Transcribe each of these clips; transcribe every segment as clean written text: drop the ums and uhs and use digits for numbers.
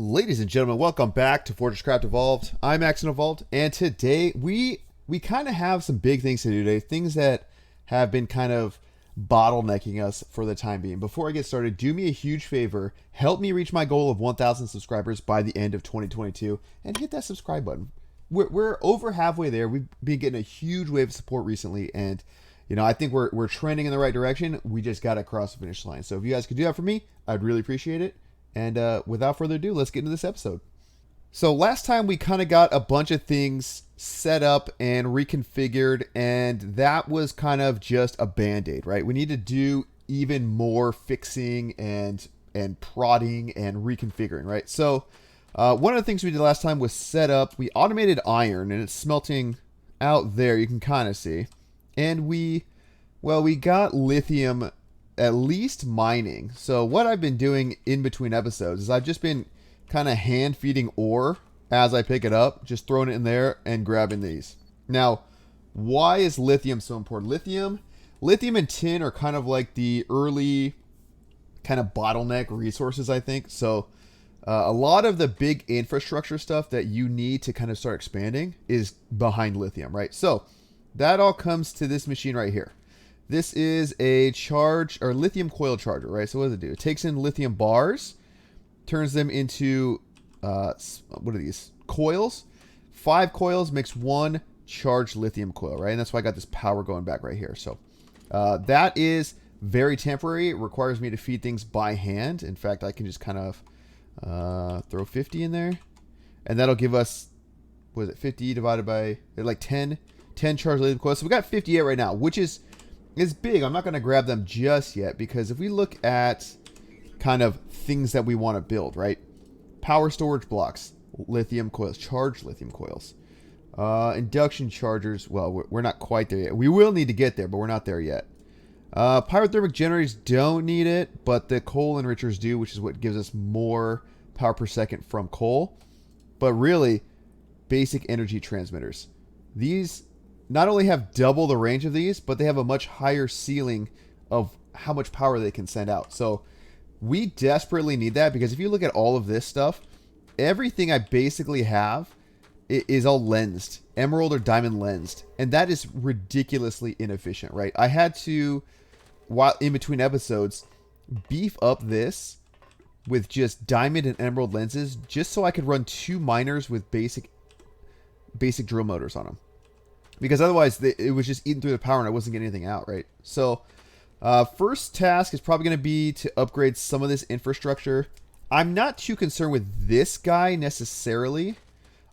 Ladies and gentlemen, welcome back to FortressCraft Evolved. I'm AxionEvolved, and today we kind of have some big things to do today, things that have been kind of bottlenecking us for the time being. Before I get started, do me a huge favor, help me reach my goal of 1,000 subscribers by the end of 2022, and hit that subscribe button. We're over halfway there. We've been getting a huge wave of support recently, and I think we're trending in the right direction. We just got to cross the finish line. So if you guys could do that for me, I'd really appreciate it. And without further ado, let's get into this episode. So last time we kind of got a bunch of things set up and reconfigured, and that was kind of just a band-aid, right? We need to do even more fixing and prodding and reconfiguring, right? So one of the things we did last time was set up, we automated iron, and it's smelting out there, you can kind of see. And we got lithium at least mining. So what I've been doing in between episodes is I've just been kind of hand feeding ore as I pick it up, just throwing it in there and grabbing these. Now, why is lithium so important? Lithium and tin are kind of like the early kind of bottleneck resources, I think. So a lot of the big infrastructure stuff that you need to kind of start expanding is behind lithium, right? So that all comes to this machine right here. This is a lithium coil charger, right? So what does it do? It takes in lithium bars, turns them into, what are these? Coils. 5 coils makes 1 charged lithium coil, right? And that's why I got this power going back right here. So that is very temporary. It requires me to feed things by hand. In fact, I can just kind of throw 50 in there. And that'll give us, what is it, 50 divided by, like 10 charged lithium coils. So we got 58 right now, which is big. I'm not going to grab them just yet because if we look at kind of things that we want to build, right? Power storage blocks, lithium coils, charged lithium coils, induction chargers. Well, we're not quite there yet. We will need to get there, but we're not there yet. Pyrothermic generators don't need it, but the coal enrichers do, which is what gives us more power per second from coal. But really, basic energy transmitters. These not only have double the range of these, but they have a much higher ceiling of how much power they can send out. So we desperately need that because if you look at all of this stuff, everything I basically have is all lensed, emerald or diamond lensed. And that is ridiculously inefficient, right? I had to, while in between episodes, beef up this with just diamond and emerald lenses just so I could run 2 miners with basic drill motors on them. Because otherwise, it was just eating through the power and I wasn't getting anything out, right? So, first task is probably going to be to upgrade some of this infrastructure. I'm not too concerned with this guy necessarily.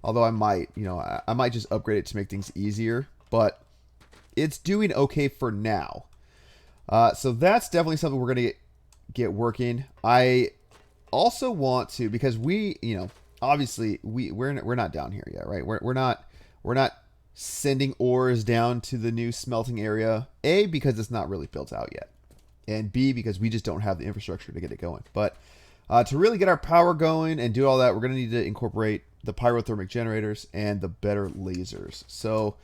Although I might, I might just upgrade it to make things easier. But it's doing okay for now. So that's definitely something we're going to get working. I also want to, because obviously we're not down here yet, right? We're not sending ores down to the new smelting area. A, because it's not really built out yet. And B, because we just don't have the infrastructure to get it going. But to really get our power going and do all that, we're going to need to incorporate the pyrothermic generators and the better lasers. So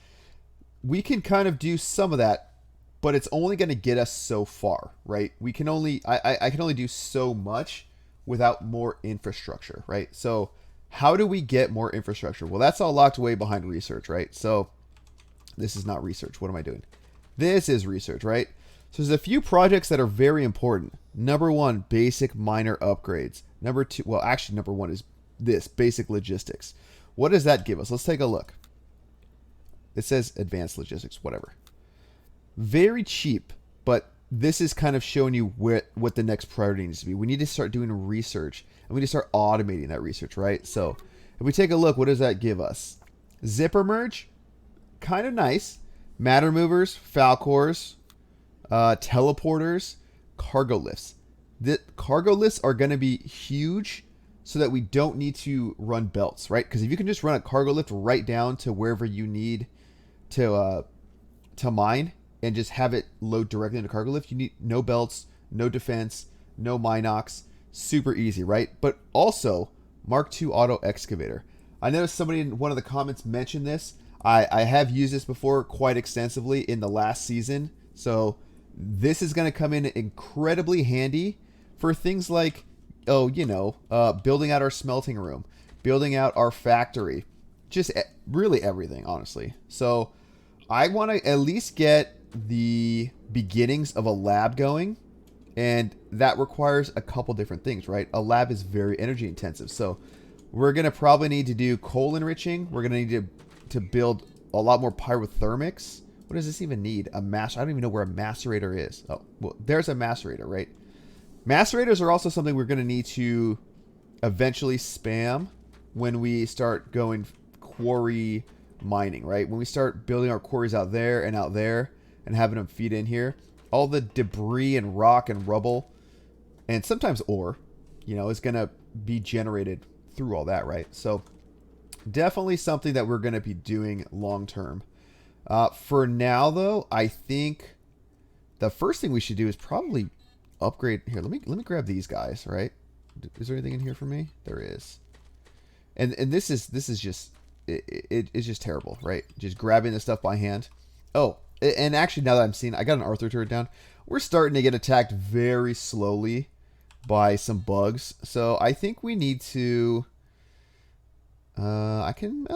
we can kind of do some of that, but it's only going to get us so far, right? We can only, I can only do so much without more infrastructure, right? So how do we get more infrastructure? Well, that's all locked away behind research, right? So this is not research. What am I doing? This is research, right? So there's a few projects that are very important. Number 1, basic miner upgrades. Number 2, well, actually number 1 is this, basic logistics. What does that give us? Let's take a look. It says advanced logistics, whatever. Very cheap, but this is kind of showing you what the next priority needs to be. We need to start doing research, and we need to start automating that research, right? So if we take a look, what does that give us? Zipper merge, kind of nice. Matter movers, falcors, teleporters, cargo lifts. The cargo lifts are going to be huge so that we don't need to run belts, right? Because if you can just run a cargo lift right down to wherever you need to mine, and just have it load directly into cargo lift, you need no belts, no defense, no Minox. Super easy, right? But also, Mark II Auto Excavator. I noticed somebody in one of the comments mentioned this. I have used this before quite extensively in the last season. So this is going to come in incredibly handy for things like Oh, you know, building out our smelting room, building out our factory, just really everything, honestly. So I want to at least get the beginnings of a lab going, and that requires a couple different things, right? A lab is very energy intensive, so we're going to probably need to do coal enriching. We're going to need to build a lot more pyrothermics. What does this even need? I don't even know where a macerator is. Oh, well, there's a macerator, right? Macerators are also something we're going to need to eventually spam when we start going quarry mining, right? When we start building our quarries out there and having them feed in here, all the debris and rock and rubble and sometimes ore, you know, is going to be generated through all that, right? So definitely something that we're going to be doing long term. For now, though, I think the first thing we should do is probably upgrade here. Let me grab these guys, right? Is there anything in here for me? There is. And this is just it's just terrible, right? Just grabbing the stuff by hand. Oh, and actually now that I'm seeing, I got an Arthur turret down. We're starting to get attacked very slowly by some bugs. So I think we need to I can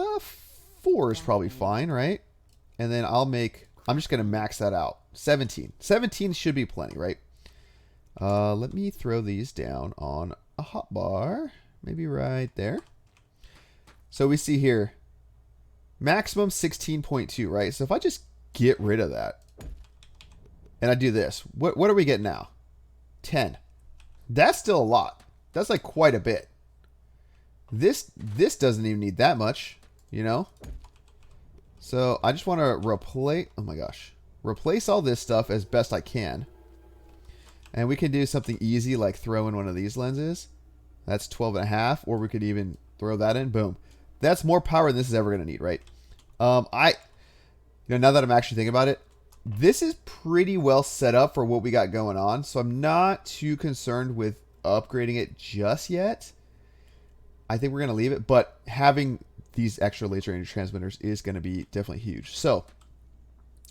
4 is probably fine, right? And then I'm just going to max that out. 17. 17 should be plenty, right? Let me throw these down on a hotbar. Maybe right there. So we see here, maximum 16.2, right? So if I just get rid of that, and I do this, what are we getting now? 10. That's still a lot. That's like quite a bit. This doesn't even need that much, you know? So I just want to replace, oh my gosh, replace all this stuff as best I can. And we can do something easy like throw in one of these lenses. That's 12.5, or we could even throw that in. Boom. That's more power than this is ever going to need, right? Now that I'm actually thinking about it, this is pretty well set up for what we got going on. So I'm not too concerned with upgrading it just yet. I think we're going to leave it, but having these extra laser energy transmitters is going to be definitely huge. So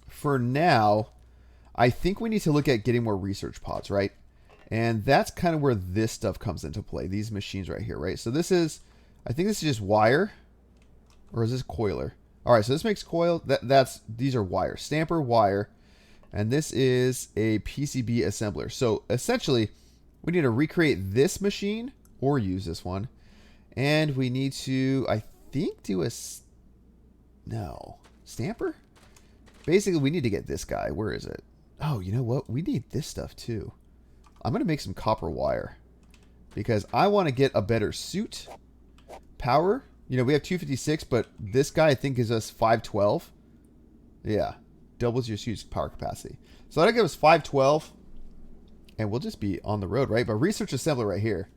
for now, I think we need to look at getting more research pods, right? And that's kind of where this stuff comes into play. These machines right here, right? So this is, I think this is just wire, or is this coiler? All right, so this makes coil. These are wire, stamper wire, and this is a PCB assembler. So essentially, we need to recreate this machine or use this one, and we need to, I think, do a stamper. Basically, we need to get this guy. Where is it? Oh, you know what? We need this stuff too. I'm going to make some copper wire because I want to get a better suit power. You know, we have 256, but this guy I think gives us 512. Yeah, doubles your suit's power capacity. So that'll give us 512, and we'll just be on the road, right? But research assembler right here.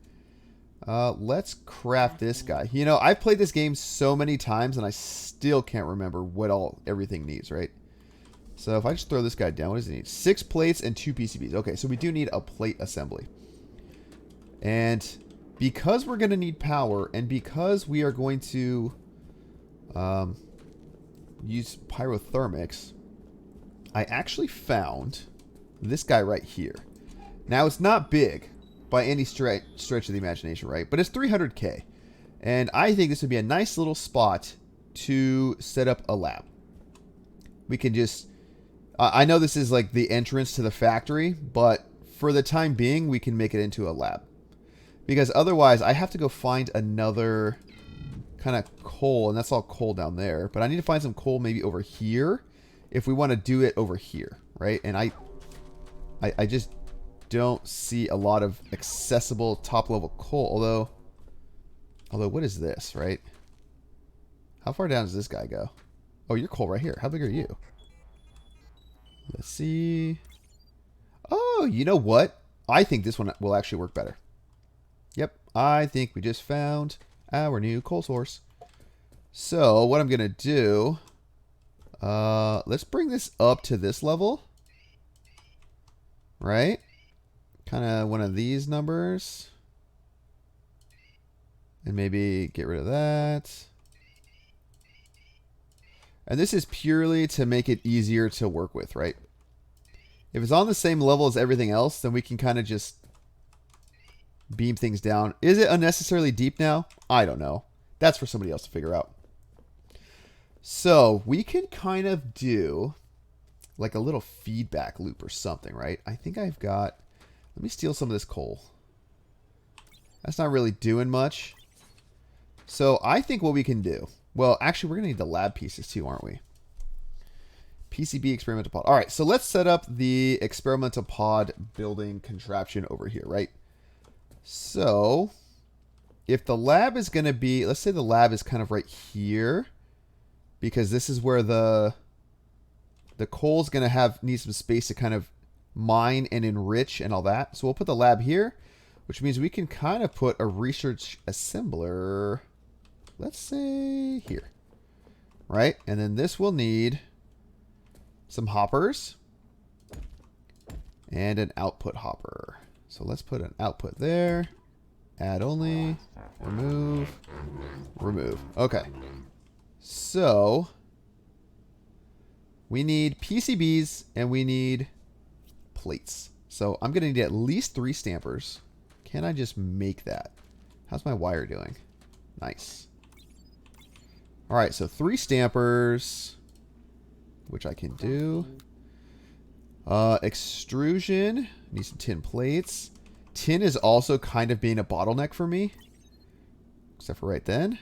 Let's craft this guy. You know, I've played this game so many times, and I still can't remember what everything needs, right? So if I just throw this guy down, what does it need? 6 plates and 2 PCBs. Okay, so we do need a plate assembly. And because we're going to need power, and because we are going to use pyrothermics, I actually found this guy right here. Now, it's not big by any stretch of the imagination, right? But it's 300K. And I think this would be a nice little spot to set up a lab. We can just... I know this is like the entrance to the factory, but for the time being, we can make it into a lab. Because otherwise, I have to go find another kind of coal, and that's all coal down there. But I need to find some coal maybe over here if we want to do it over here, right? And I just don't see a lot of accessible top-level coal, although what is this, right? How far down does this guy go? Oh, you're coal right here. How big are you? Let's see. Oh, you know what? I think this one will actually work better. Yep, I think we just found our new coal source. So what I'm going to do, let's bring this up to this level. Right? Kind of one of these numbers. And maybe get rid of that. And this is purely to make it easier to work with, right? If it's on the same level as everything else, then we can kind of just beam things down. Is it unnecessarily deep now? I don't know. That's for somebody else to figure out. So we can kind of do like a little feedback loop or something, right? I think I've got... Let me steal some of this coal. That's not really doing much. So I think what we can do... Well, actually, we're going to need the lab pieces too, aren't we? PCB experimental pod. All right, so let's set up the experimental pod building contraption over here, right? So if the lab is going to be... Let's say the lab is kind of right here. Because this is where the coal's going to need some space to kind of mine and enrich and all that. So we'll put the lab here, which means we can kind of put a research assembler, let's say here, right? And then this will need some hoppers and an output hopper. So let's put an output there, add only, remove, remove. Okay. So we need PCBs and we need plates. So I'm going to need at least 3 stampers. Can I just make that? How's my wire doing? Nice. All right, so 3 stampers, which I can do. Extrusion. Need some tin plates. Tin is also kind of being a bottleneck for me. Except for right then.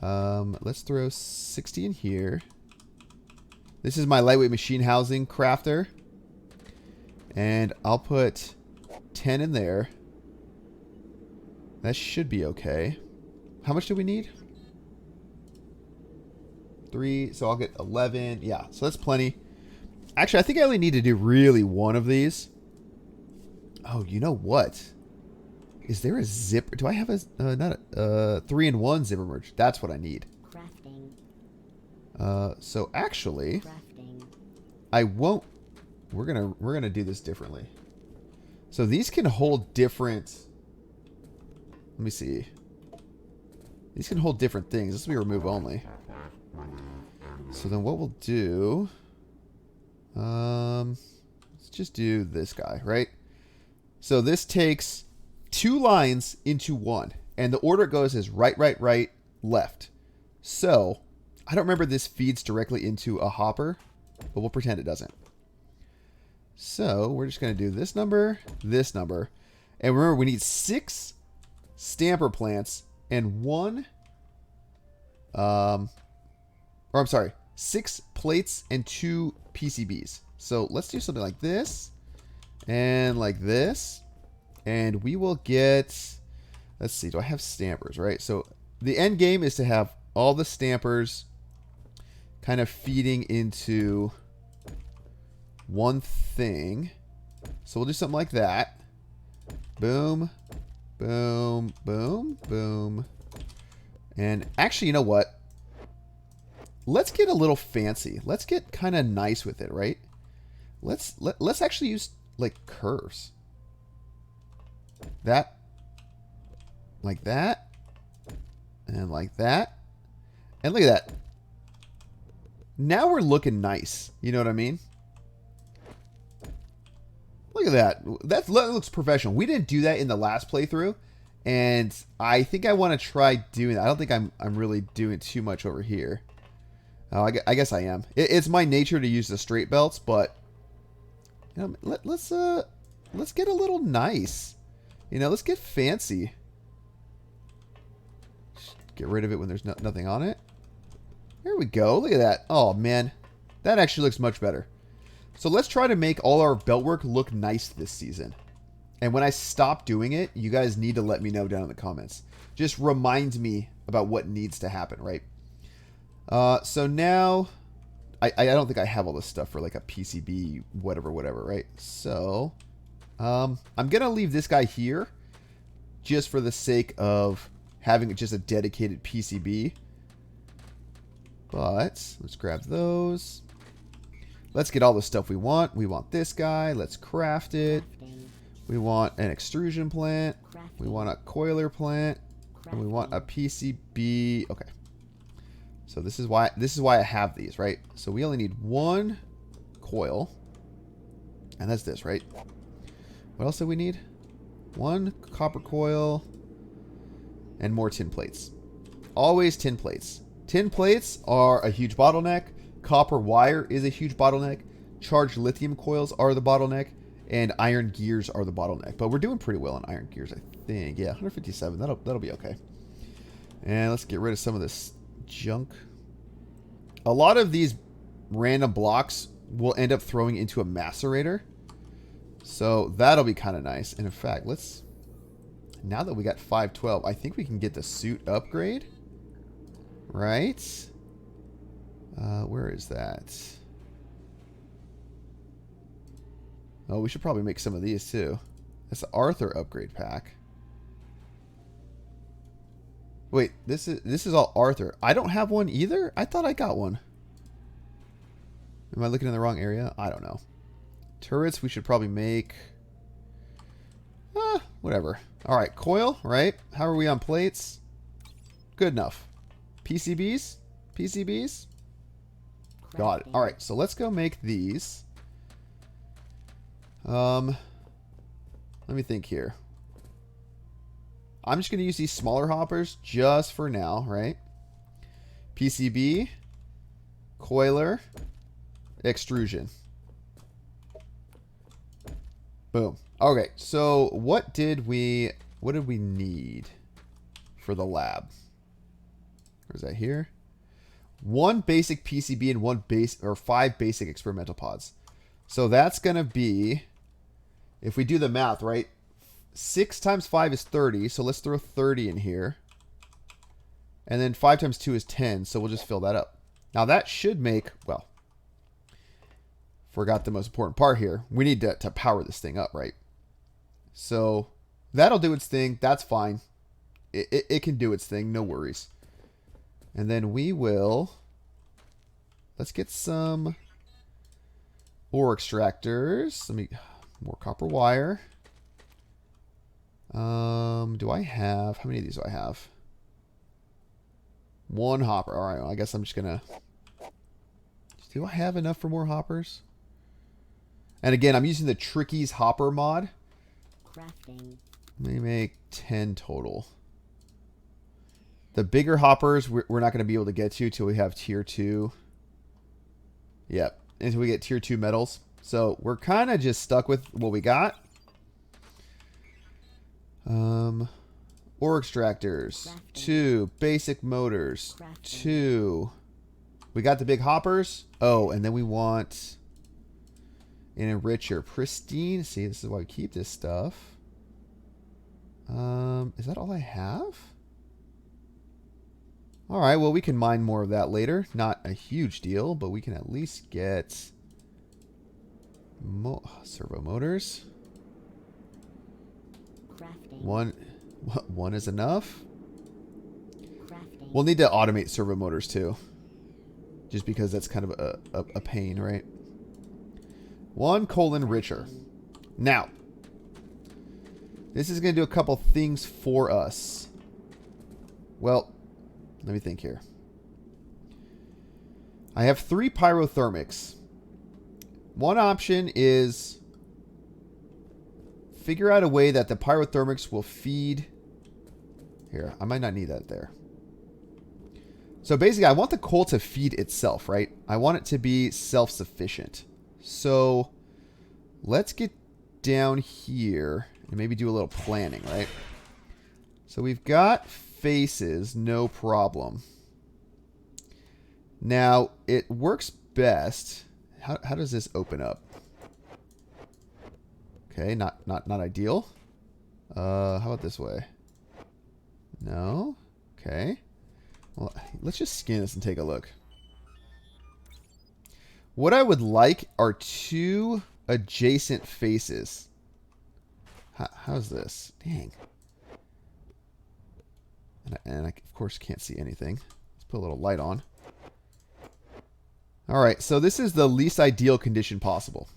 Let's throw 60 in here. This is my lightweight machine housing crafter. And I'll put 10 in there. That should be okay. How much do we need? 3. So I'll get 11. Yeah, so that's plenty. Actually, I think I only need to do really 1 of these. Oh, you know what? Is there a zipper? Do I have a not a 3-in-1 zipper merge? That's what I need. Crafting. So actually, crafting. I won't. We're gonna do this differently. So these can hold different. Let me see. These can hold different things. This will be remove only. So then what we'll do? Let's just do this guy, right? So this takes 2 lines into 1. And the order it goes is right, right, right, left. So, I don't remember this feeds directly into a hopper, but we'll pretend it doesn't. So, we're just going to do this number. And remember, we need 6 stamper plants and 1... or I'm sorry, 6 plates and 2 PCBs. So, let's do something like this. And like this. And we will get, let's see, do I have stampers, right? So the end game is to have all the stampers kind of feeding into one thing. So we'll do something like that. Boom, boom, boom, boom. And actually, you know what? Let's get a little fancy. Let's get kind of nice with it, right? Let's actually use like curves. That, like that, and like that, and look at that. Now we're looking nice. You know what I mean? Look at that. That looks professional. We didn't do that in the last playthrough, and I think I want to try doing that. I don't think I'm really doing too much over here. Oh, I guess I am. It's my nature to use the straight belts, but you know, let's get a little nice. You know, let's get fancy. Just get rid of it when there's nothing on it. There we go. Look at that. Oh, man. That actually looks much better. So let's try to make all our belt work look nice this season. And when I stop doing it, you guys need to let me know down in the comments. Just remind me about what needs to happen, right? So now, I don't think I have all this stuff for like a PCB, whatever, right? So... I'm going to leave this guy here just for the sake of having just a dedicated PCB. But let's grab those. Let's get all the stuff we want. We want this guy. Let's craft it. We want an extrusion plant. We want a coiler plant. And we want a PCB. Okay. So this is why I have these, right? So we only need 1 coil. And that's this, right? What else do we need? 1 copper coil. And more tin plates. Always tin plates. Tin plates are a huge bottleneck. Copper wire is a huge bottleneck. Charged lithium coils are the bottleneck. And iron gears are the bottleneck. But we're doing pretty well on iron gears, I think. Yeah, 157. That'll be okay. And let's get rid of some of this junk. A lot of these random blocks will end up throwing into a macerator. So that'll be kind of nice. And in fact, let's... Now that we got 512, I think we can get the suit upgrade. Right? Where is that? Oh, we should probably make some of these too. That's the Arthur upgrade pack. Wait, this is all Arthur. I don't have one either? I thought I got one. Am I looking in the wrong area? I don't know. Turrets we should probably make. Whatever. Alright, coil, right? How are we on plates? Good enough. PCBs? PCBs? Got it. Alright, so let's go make these. Let me think here. I'm just going to use these smaller hoppers just for now, right? PCB, coiler, extrusion. Boom. Okay, so what did we need for the lab? Where's that here? 1 basic PCB and 5 basic experimental pods. So that's going to be, if we do the math, right? 6 times 5 is 30, so let's throw 30 in here. And then 5 times 2 is 10, so we'll just fill that up. Now that should make, well, forgot the most important part here. We need to power this thing up, right? So that'll do its thing. That's fine. It can do its thing. No worries. And then we will... Let's get some ore extractors. Let me... More copper wire. Do I have... How many of these do I have? 1 hopper. All right. Well, I guess I'm just going to... Do I have enough for more hoppers? And again, I'm using the Tricky's hopper mod. Crafting. Let me make 10 total. The bigger hoppers, we're not going to be able to get to till we have tier 2. Yep. Until we get tier 2 metals. So we're kind of just stuck with what we got. Ore extractors. Crafting. 2. Basic motors. Crafting. 2. We got the big hoppers. Oh, and then we want an enricher. Pristine. See, this is why we keep this stuff. Is that all I have? All right, well, we can mine more of that later. Not a huge deal, but we can at least get servo motors. Crafting. One is enough. Crafting. We'll need to automate servo motors too. Just because that's kind of a pain, right? 1 coal enricher. Now, this is going to do a couple things for us. Well, let me think here. I have 3 pyrothermics. One option is figure out a way that the pyrothermics will feed. Here, I might not need that there. So basically, I want the coal to feed itself, right? I want it to be self-sufficient. So let's get down here and maybe do a little planning, right? So we've got faces, no problem. Now, it works best. How does this open up? Okay, not ideal. How about this way? No? Okay. Well, let's just scan this and take a look. What I would like are 2 adjacent faces. How's this? Dang. And I, of course, can't see anything. Let's put a little light on. All right, so this is the least ideal condition possible.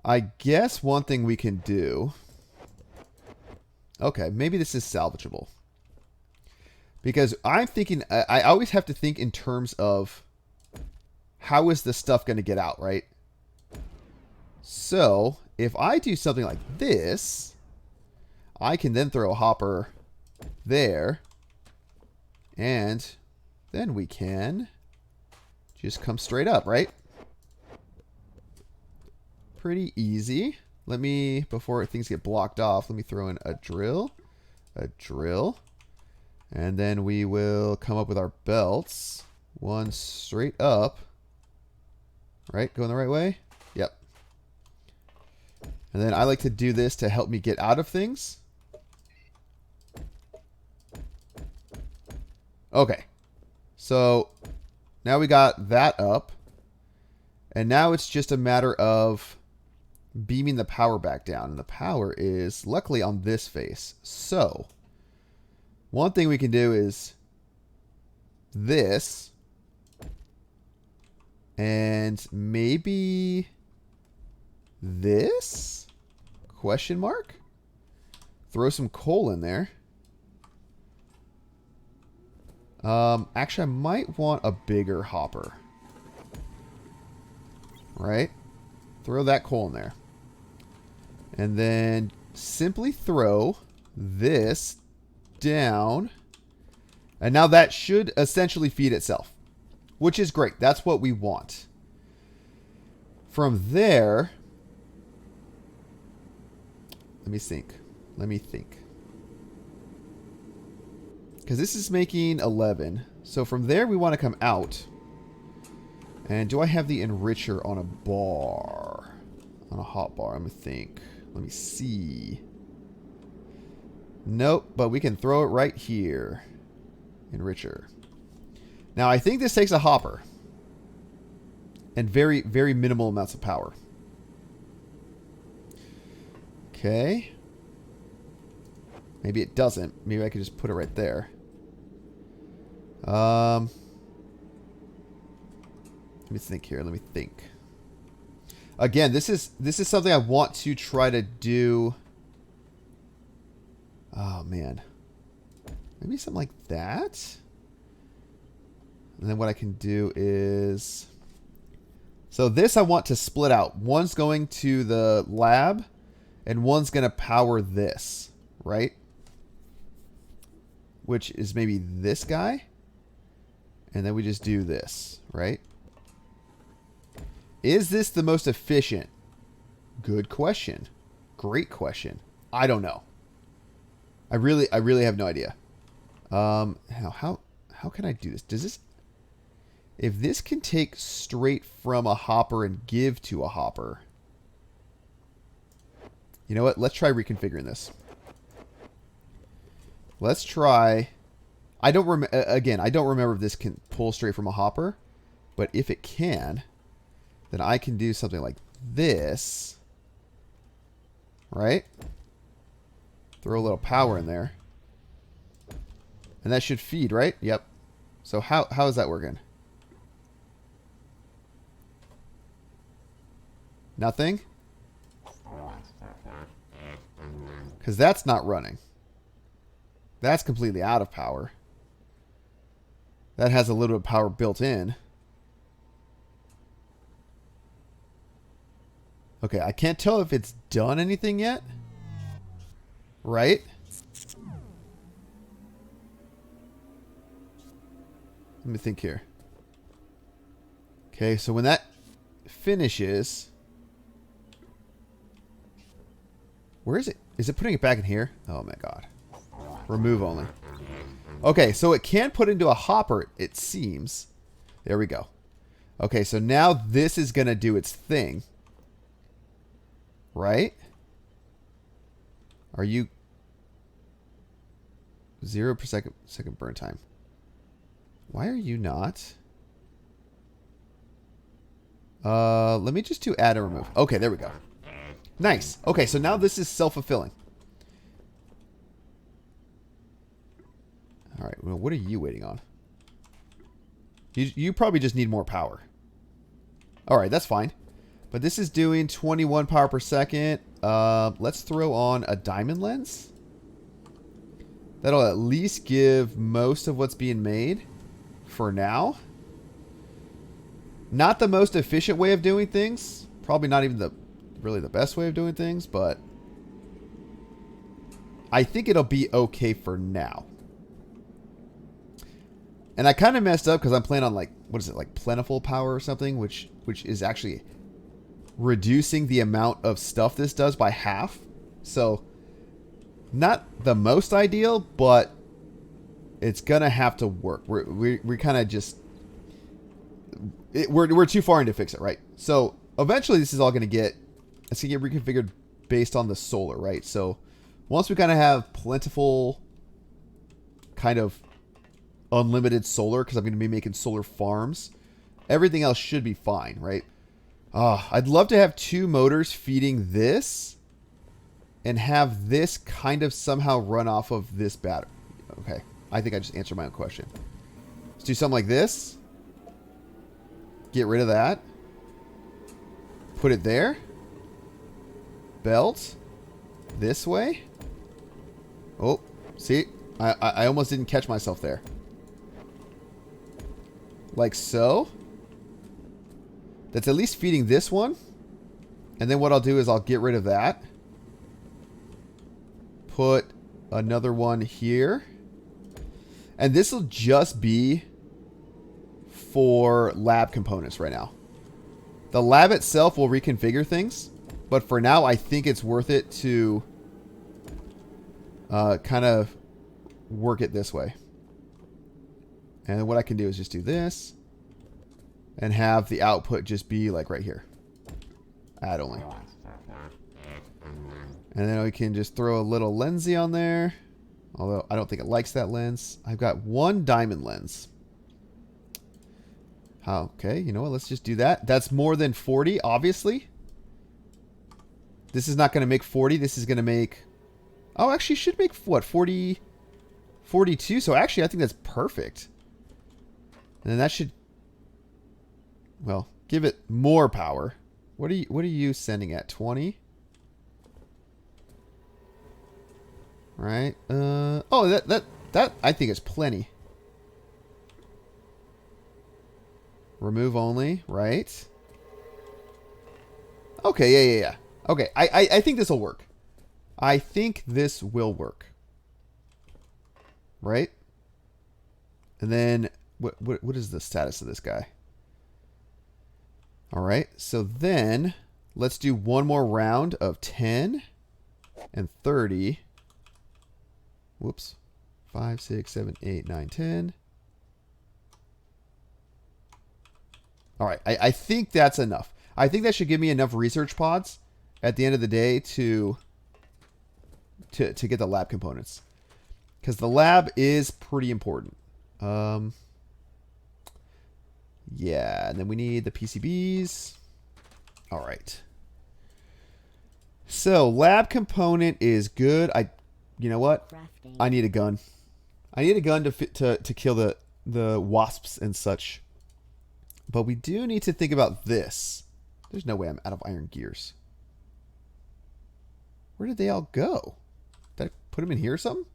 I guess one thing we can do... Okay, maybe this is salvageable. Because I'm thinking... I always have to think in terms of... How is this stuff going to get out, right? So, if I do something like this, I can then throw a hopper there. And then we can just come straight up, right? Pretty easy. Let me, before things get blocked off, let me throw in a drill. And then we will come up with our belts. One straight up. Right? Going the right way? Yep. And then I like to do this to help me get out of things. Okay. So now we got that up. And now it's just a matter of beaming the power back down. And the power is luckily on this face. So one thing we can do is this. And maybe this? Question mark? Throw some coal in there. Actually, I might want a bigger hopper. Right? Throw that coal in there. And then simply throw this down. And now that should essentially feed itself, which is great. That's what we want. From there, let me think. Because this is making 11. So from there, we want to come out. And do I have the enricher on a bar? On a hot bar, let me think. Let me see. Nope, but we can throw it right here. Enricher. Now, I think this takes a hopper. And very, very minimal amounts of power. Okay. Maybe it doesn't. Maybe I could just put it right there. Let me think here. Let me think. Again, this is something I want to try to do. Oh, man. Maybe something like that. And then what I can do is... So this I want to split out. One's going to the lab, and one's going to power this, right? Which is maybe this guy. And then we just do this, right? Is this the most efficient? Good question. Great question. I don't know. I really have no idea. How can I do this? Does this... If this can take straight from a hopper and give to a hopper. You know what? Let's try reconfiguring this. Let's try... I don't remember if this can pull straight from a hopper. But if it can, then I can do something like this. Right? Throw a little power in there. And that should feed, right? Yep. So how is that working? Nothing? Because that's not running. That's completely out of power. That has a little bit of power built in. Okay, I can't tell if it's done anything yet. Right? Let me think here. Okay, so when that finishes... Where is it? Is it putting it back in here? Oh my god. Remove only. Okay, so it can put into a hopper, it seems. There we go. Okay, so now this is going to do its thing. Right? Are you... 0 per second burn time. Why are you not? Let me just do add and remove. Okay, there we go. Nice. Okay, so now this is self-fulfilling. All right, well, what are you waiting on? You probably just need more power. All right, that's fine. But this is doing 21 power per second. Let's throw on a diamond lens. That'll at least give most of what's being made for now. Not the most efficient way of doing things. Probably not even the really the best way of doing things, but I think it'll be okay for now. And I kind of messed up because I'm playing on like, what is it, like plentiful power or something, which is actually reducing the amount of stuff this does by half. So not the most ideal, but it's gonna have to work. We kind of just we're too far in to fix it, right? So eventually this is all gonna get reconfigured based on the solar, right? So once we kind of have plentiful, kind of unlimited solar, because I'm going to be making solar farms, everything else should be fine, right? I'd love to have 2 motors feeding this and have this kind of somehow run off of this battery. Okay, I think I just answered my own question. Let's do something like this. Get rid of that. Put it there. Belt. This way. Oh, see? I almost didn't catch myself there. Like so. That's at least feeding this one. And then what I'll do is I'll get rid of that. Put another one here. And this will just be for lab components right now. The lab itself will reconfigure things. But for now, I think it's worth it to kind of work it this way. And what I can do is just do this and have the output just be like right here. Add only. And then we can just throw a little lensy on there. Although I don't think it likes that lens. I've got 1 diamond lens. Okay, you know what? Let's just do that. That's more than 40, obviously. This is not going to make 40. This is going to make... Oh, actually, should make, what, 40... 42. So actually, I think that's perfect. And then that should, well, give it more power. What are you sending at? 20? Right? Oh, that I think is plenty. Remove only, right? Okay, yeah. Okay, I think this will work. I think this will work. Right? And then what is the status of this guy? All right. So then let's do one more round of 10 and 30. Whoops. 5, 6, 7, 8, 9, 10. All right. I think that's enough. I think that should give me enough research pods at the end of the day to get the lab components. Because the lab is pretty important. Yeah, and then we need the PCBs. All right. So lab component is good. You know what? Crafting. I need a gun. I need a gun to kill the wasps and such. But we do need to think about this. There's no way I'm out of iron gears. Where did they all go? Did I put them in here or something?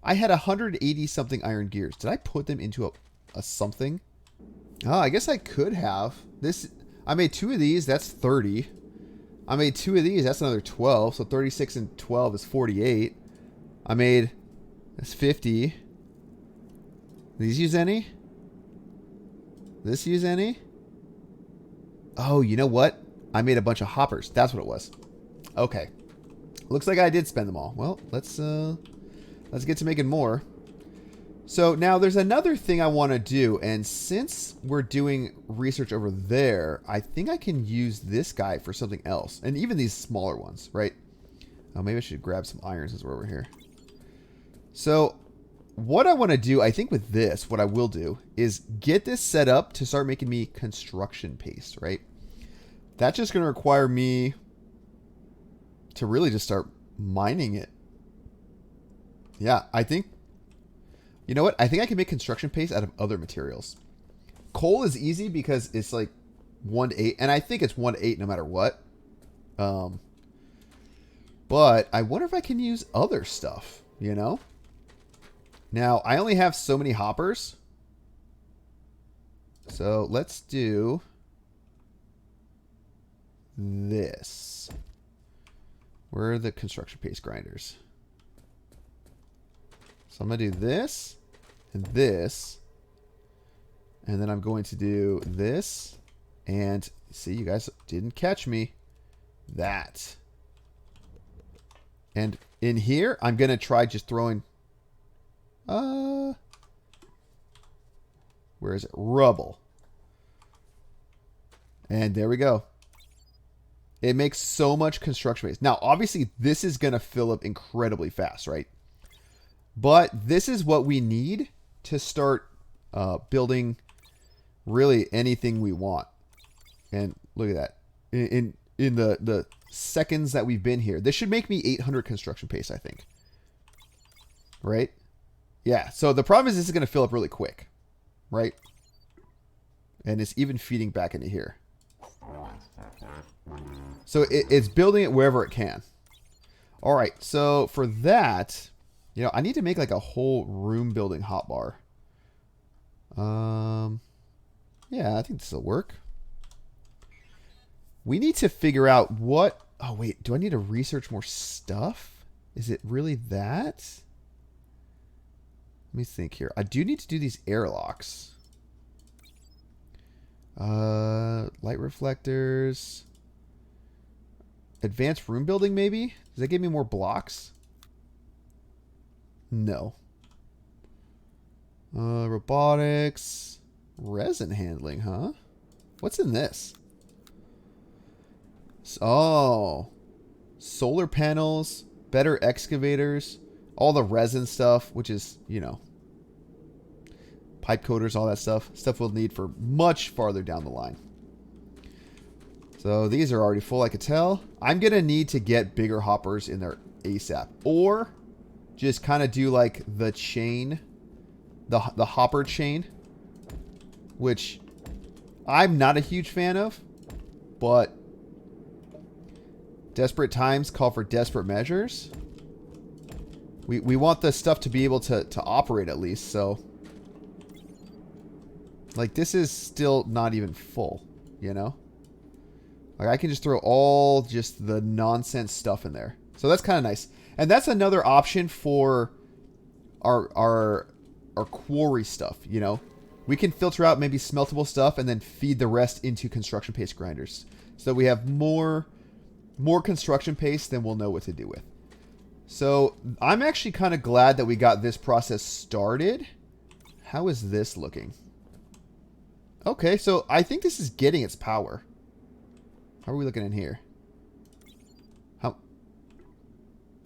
I had 180 something iron gears. Did I put them into a something? Oh, I guess I could have. I made 2 of these. That's 30. I made 2 of these. That's another 12. So 36 and 12 is 48. That's 50. These use any? This use any? Oh, you know what? I made a bunch of hoppers. That's what it was. Okay. Looks like I did spend them all. Well, let's get to making more. So now there's another thing I want to do. And since we're doing research over there, I think I can use this guy for something else. And even these smaller ones, right? Oh, maybe I should grab some irons as we're over here. So what I want to do, I think with this, what I will do is get this set up to start making me construction paste, right? That's just going to require me to really just start mining it. Yeah, I think, you know what? I think I can make construction paste out of other materials. Coal is easy because it's like 1 to 8, and I think it's 1 to 8 no matter what. But I wonder if I can use other stuff, you know? Now, I only have so many hoppers. So let's do this. Where are the construction paste grinders? So I'm going to do this and this. And then I'm going to do this. And see, you guys didn't catch me. That. And in here, I'm going to try just throwing... where is it? Rubble. And there we go. It makes so much construction waste. Now, obviously, this is going to fill up incredibly fast, right? But this is what we need to start building really anything we want. And look at that. In the seconds that we've been here, this should make me 800 construction paste, I think. Right? Yeah. So the problem is this is going to fill up really quick. Right? And it's even feeding back into here. So it's building it wherever it can. All right. So for that, you know, I need to make like a whole room building hotbar. Yeah, I think this will work. We need to figure out what... Oh, wait. Do I need to research more stuff? Is it really that? Let me think here. I do need to do these airlocks. Light reflectors. Advanced room building, maybe? Does that give me more blocks? No. Robotics. Resin handling, huh? What's in this? Oh. Solar panels. Better excavators. All the resin stuff, which is, you know, pipe coaters, all that stuff. Stuff we'll need for much farther down the line. So these are already full, I could tell. I'm going to need to get bigger hoppers in there ASAP. Or just kind of do like the chain, the hopper chain, which I'm not a huge fan of, but desperate times call for desperate measures. We want the stuff to be able to operate at least, so... Like, this is still not even full, you know? Like, I can just throw all just the nonsense stuff in there. So that's kind of nice. And that's another option for our quarry stuff, you know? We can filter out maybe smeltable stuff and then feed the rest into construction paste grinders. So we have more construction paste than we'll know what to do with. So I'm actually kind of glad that we got this process started. How is this looking? Okay, so I think this is getting its power. How are we looking in here? How?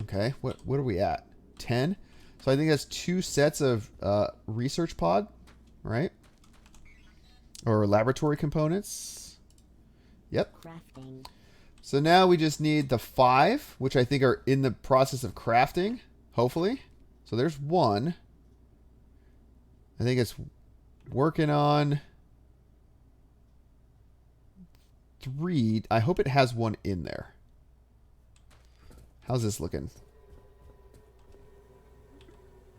Okay, what are we at? 10? So I think that's 2 sets of research pod, right? Or laboratory components. Yep. Crafting. So now we just need the 5, which I think are in the process of crafting, hopefully. So there's 1. I think it's working on 3. I hope it has 1 in there. How's this looking?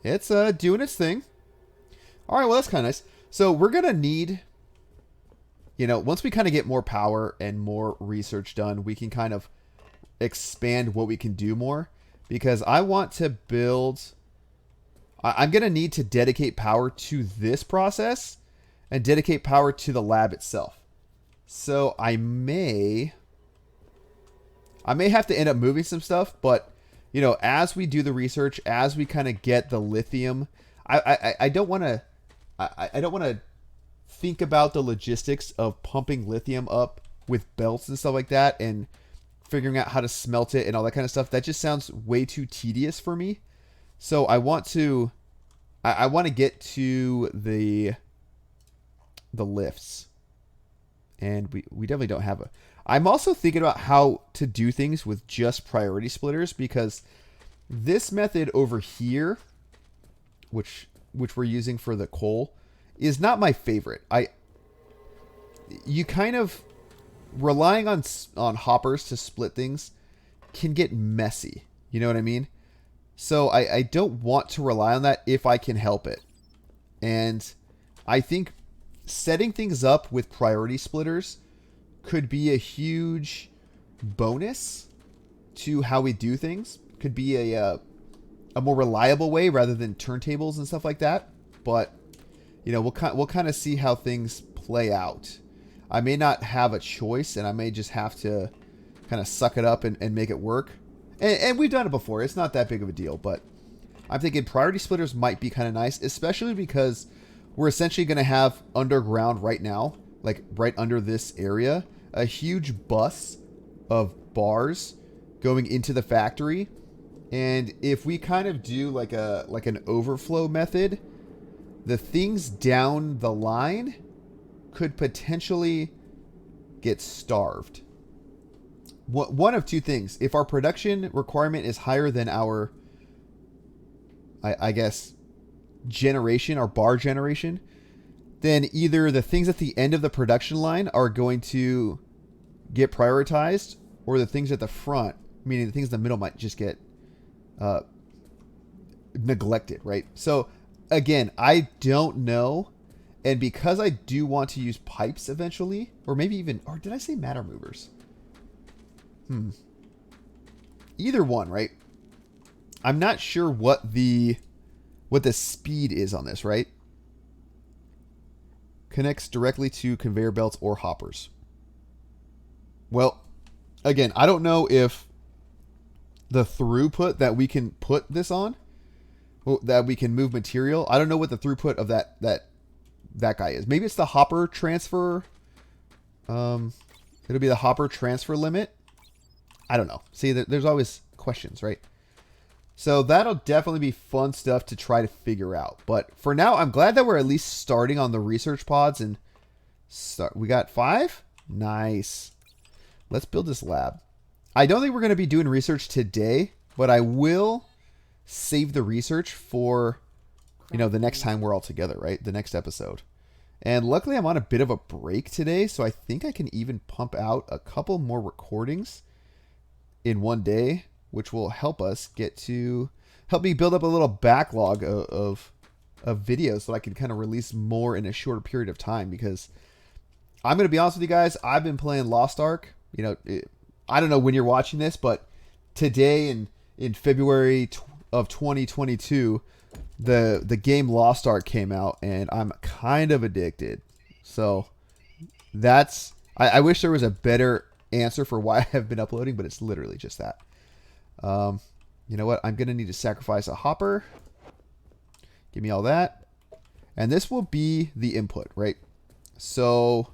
It's doing its thing. All right, well, that's kind of nice. So we're going to need... You know, once we kind of get more power and more research done, we can kind of expand what we can do more. Because I want to build... I'm going to need to dedicate power to this process and dedicate power to the lab itself. So I may have to end up moving some stuff, but, you know, as we do the research, as we kind of get the lithium, I don't want to... I don't want to think about the logistics of pumping lithium up with belts and stuff like that and figuring out how to smelt it and all that kind of stuff. That just sounds way too tedious for me. So I want to get to the lifts. And we definitely don't have a... I'm also thinking about how to do things with just priority splitters, because this method over here, which we're using for the coal, is not my favorite. You kind of relying on hoppers to split things can get messy. You know what I mean? So I don't want to rely on that if I can help it. And I think setting things up with priority splitters could be a huge bonus to how we do things. Could be a more reliable way rather than turntables and stuff like that. But you know, we'll kind of see how things play out. I may not have a choice, and I may just have to kind of suck it up and make it work. And we've done it before. It's not that big of a deal, but I'm thinking priority splitters might be kind of nice, especially because we're essentially going to have underground right now, like right under this area, a huge bus of bars going into the factory. And if we kind of do like an overflow method, the things down the line could potentially get starved. One of two things. If our production requirement is higher than our, I guess, generation, our bar generation, then either the things at the end of the production line are going to get prioritized, or the things at the front, meaning the things in the middle, might just get neglected, right? So again, I don't know. And because I do want to use pipes eventually, or maybe even, or did I say matter movers? Either one, right? I'm not sure what the speed is on this, right? Connects directly to conveyor belts or hoppers. Well, again, I don't know if the throughput that we can put this on, that we can move material, I don't know what the throughput of that guy is. Maybe it's the hopper transfer. It'll be the hopper transfer limit. I don't know. See, there's always questions, right? So that'll definitely be fun stuff to try to figure out. But for now, I'm glad that we're at least starting on the research pods. And we got 5? Nice. Let's build this lab. I don't think we're going to be doing research today, but I will save the research for, you know, the next time we're all together, right? The next episode. And luckily, I'm on a bit of a break today, so I think I can even pump out a couple more recordings in one day, which will help me build up a little backlog of videos so I can kind of release more in a shorter period of time. Because I'm going to be honest with you guys, I've been playing Lost Ark. You know, I don't know when you're watching this, but today in February of 2022, the game Lost Ark came out, and I'm kind of addicted. So that's, I wish there was a better answer for why I have been uploading, but it's literally just that. You know what? I'm going to need to sacrifice a hopper. Give me all that. And this will be the input, right? So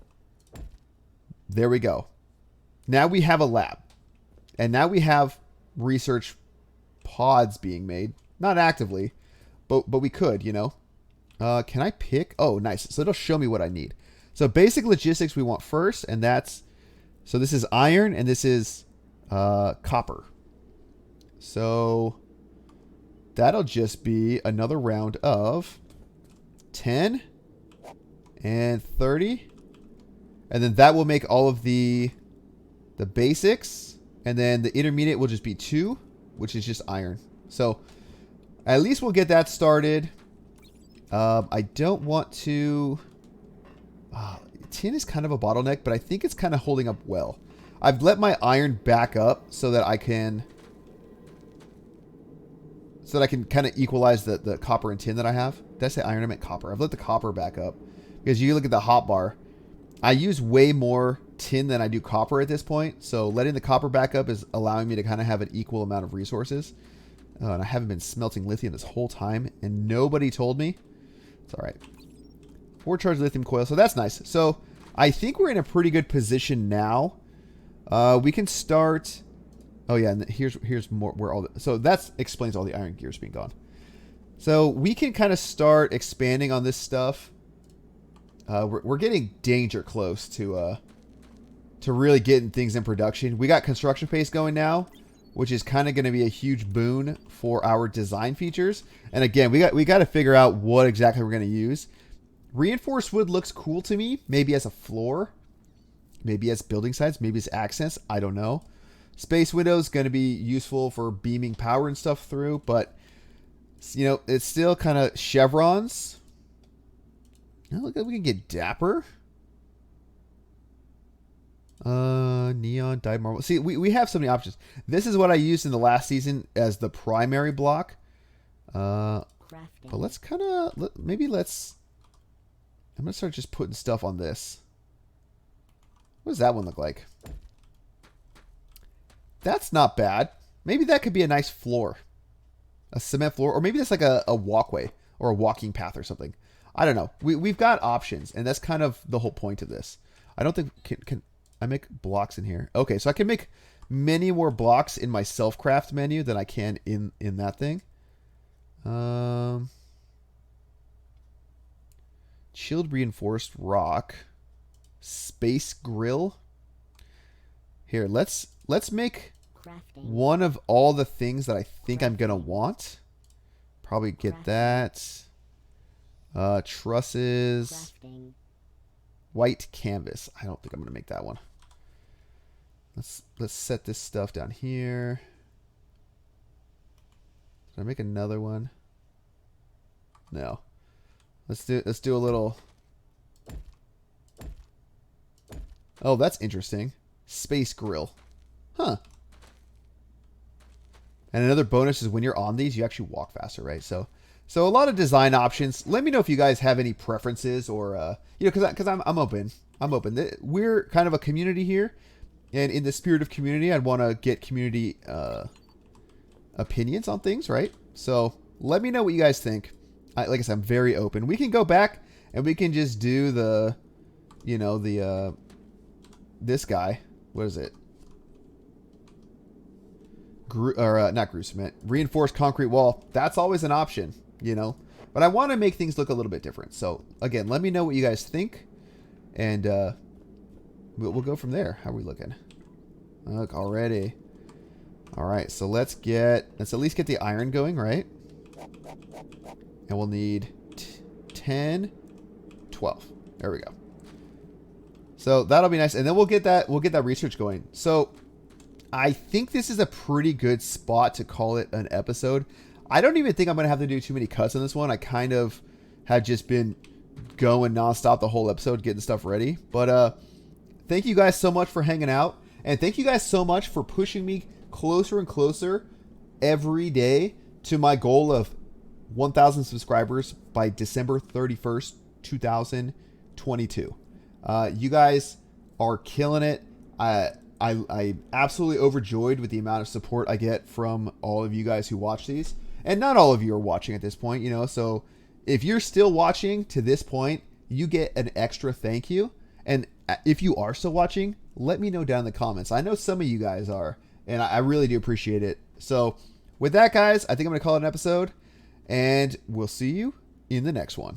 there we go. Now we have a lab. And now we have research pods being made. Not actively, but we could, you know. Can I pick? Oh, nice. So it'll show me what I need. So basic logistics we want first, and that's, so this is iron and this is copper. So that'll just be another round of 10 and 30. And then that will make all of the basics. And then the intermediate will just be 2, which is just iron. So at least we'll get that started. I don't want to... tin is kind of a bottleneck, but I think it's kind of holding up well. I've let my iron back up so that I can kind of equalize the copper and tin that I have. Did I say iron? I meant copper. I've let the copper back up because you look at the hotbar. I use way more tin than I do copper at this point. So letting the copper back up is allowing me to kind of have an equal amount of resources. And I haven't been smelting lithium this whole time, and nobody told me. It's all right. 4 charged lithium coil, so that's nice. So I think we're in a pretty good position now. We can start. Oh yeah, and here's more where all the, so that explains all the iron gears being gone. So we can kind of start expanding on this stuff. We're getting danger close to really getting things in production. We got construction pace going now, which is kind of going to be a huge boon for our design features. And again, we got to figure out what exactly we're going to use. Reinforced wood looks cool to me, maybe as a floor, maybe as building sites, maybe as accents. I don't know. Space windows going to be useful for beaming power and stuff through, but you know, it's still kind of chevrons. Oh, look, we can get dapper. Neon dyed marble. See, we have so many options. This is what I used in the last season as the primary block. But let's kind of, maybe let's, I'm going to start just putting stuff on this. What does that one look like? That's not bad. Maybe that could be a nice floor. A cement floor. Or maybe that's like a walkway or a walking path or something. I don't know. We've got options, and that's kind of the whole point of this. I don't think... Can I make blocks in here? Okay, so I can make many more blocks in my self-craft menu than I can in that thing. Chilled reinforced rock. Space grill. Here, let's make one of all the things that I think I'm gonna want. Probably get that. Trusses. White canvas. I don't think I'm gonna make that one. Let's set this stuff down here. Did I make another one? No. Let's do a little. Oh, that's interesting. Space grill. Huh. And another bonus is when you're on these, you actually walk faster, right? So a lot of design options. Let me know if you guys have any preferences or, you know, because I'm open. I'm open. We're kind of a community here. And in the spirit of community, I'd want to get community opinions on things, right? So let me know what you guys think. Like I said, I'm very open. We can go back and we can just do the, you know, the... this guy, what is it? Not grew cement. Reinforced concrete wall. That's always an option, you know. But I want to make things look a little bit different. So again, let me know what you guys think, and we'll go from there. How are we looking? Look already. All right, so let's at least get the iron going, right? And we'll need 10, 12. There we go. So that'll be nice, and then we'll get that research going. So I think this is a pretty good spot to call it an episode. I don't even think I'm gonna have to do too many cuts on this one. I kind of have just been going nonstop the whole episode, getting stuff ready. But thank you guys so much for hanging out, and thank you guys so much for pushing me closer and closer every day to my goal of 1,000 subscribers by December 31st, 2022. You guys are killing it. I'm absolutely overjoyed with the amount of support I get from all of you guys who watch these. And not all of you are watching at this point, you know. So if you're still watching to this point, you get an extra thank you. And if you are still watching, let me know down in the comments. I know some of you guys are, and I really do appreciate it. So with that, guys, I think I'm going to call it an episode, and we'll see you in the next one.